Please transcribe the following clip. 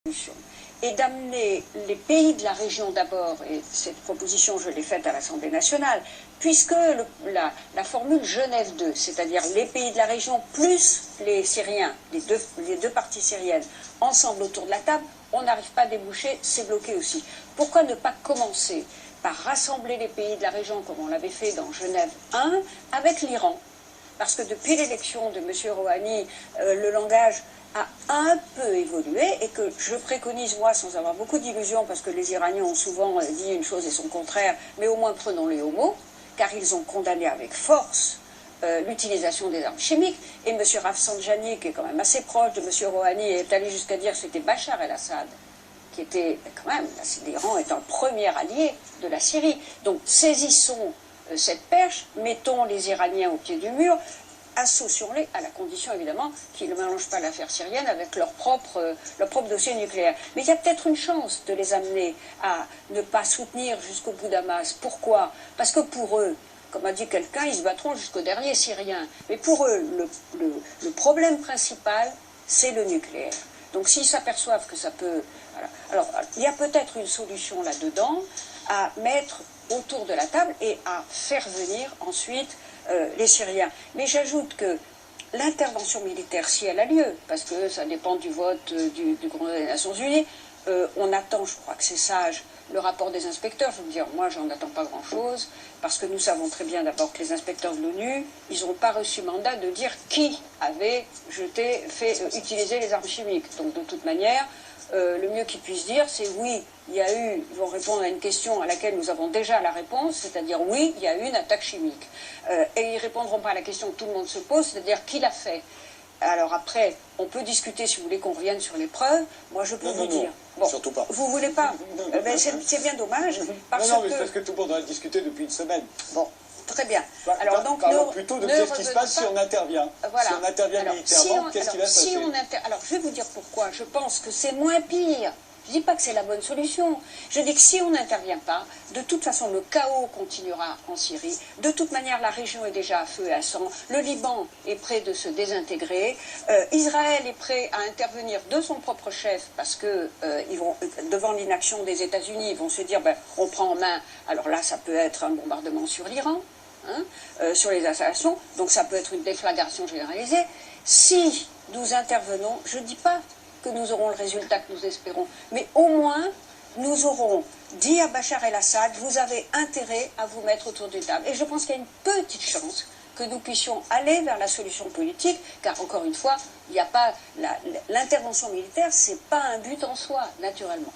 solution et d'amener les pays de la région d'abord, et cette proposition je l'ai faite à l'Assemblée nationale, puisque la formule Genève 2, c'est-à-dire les pays de la région plus les Syriens, les deux parties syriennes, ensemble autour de la table, on n'arrive pas à déboucher, c'est bloqué aussi. Pourquoi ne pas commencer par rassembler les pays de la région, comme on l'avait fait dans Genève 1, avec l'Iran? Parce que depuis l'élection de M. Rouhani, le langage a un peu évolué et que je préconise, moi, sans avoir beaucoup d'illusions, parce que les Iraniens ont souvent dit une chose et son contraire, mais au moins prenons-les au mot, car ils ont condamné avec force l'utilisation des armes chimiques, et M. Rafsanjani, qui est quand même assez proche de M. Rouhani, est allé jusqu'à dire que c'était Bachar el-Assad, qui était quand même, l'Iran est un premier allié de la Syrie. Donc saisissons cette perche, mettons les Iraniens au pied du mur, associons-les à la condition évidemment qu'ils ne mélangent pas l'affaire syrienne avec leur propre dossier nucléaire. Mais il y a peut-être une chance de les amener à ne pas soutenir jusqu'au bout d'Hamas. Pourquoi? Parce que pour eux, comme a dit quelqu'un, ils se battront jusqu'au dernier Syrien. Mais pour eux, le problème principal, c'est le nucléaire. Donc s'ils s'aperçoivent que ça peut... Voilà. Alors, il y a peut-être une solution là-dedans à mettre autour de la table et à faire venir ensuite les Syriens. Mais j'ajoute que l'intervention militaire, si elle a lieu, parce que ça dépend du vote du Conseil des Nations Unies, on attend, je crois que c'est sage, le rapport des inspecteurs. Je veux dire, moi, j'en attends pas grand-chose, parce que nous savons très bien d'abord que les inspecteurs de l'ONU, ils n'ont pas reçu mandat de dire qui avait fait utiliser les armes chimiques. Donc, de toute manière, le mieux qu'ils puissent dire, c'est oui, il y a eu, ils vont répondre à une question à laquelle nous avons déjà la réponse, c'est-à-dire oui, il y a eu une attaque chimique. Et ils ne répondront pas à la question que tout le monde se pose, c'est-à-dire qui l'a fait. Alors après, on peut discuter si vous voulez qu'on revienne sur les preuves. Moi, je peux vous dire. Bon, surtout pas. Vous voulez pas? C'est bien dommage. Parce que tout le monde en a discuté depuis une semaine. Bon. Très bien. Alors donc, parlons plutôt de qu'est-ce qui se passe si on intervient. Voilà. Si on intervient militairement, qu'est-ce qui va se passer? Alors, je vais vous dire pourquoi. Je pense que c'est moins pire. Je ne dis pas que c'est la bonne solution. Je dis que si on n'intervient pas, de toute façon, le chaos continuera en Syrie. De toute manière, la région est déjà à feu et à sang. Le Liban est prêt de se désintégrer. Israël est prêt à intervenir de son propre chef parce que devant l'inaction des États-Unis, ils vont se dire, ben, on prend en main. Alors là, ça peut être un bombardement sur l'Iran. Sur les installations, donc ça peut être une déflagration généralisée. Si nous intervenons, je ne dis pas que nous aurons le résultat que nous espérons, mais au moins nous aurons dit à Bachar el-Assad, vous avez intérêt à vous mettre autour d'une table. Et je pense qu'il y a une petite chance que nous puissions aller vers la solution politique, car encore une fois, il n'y a pas l'intervention militaire, c'est pas un but en soi, naturellement.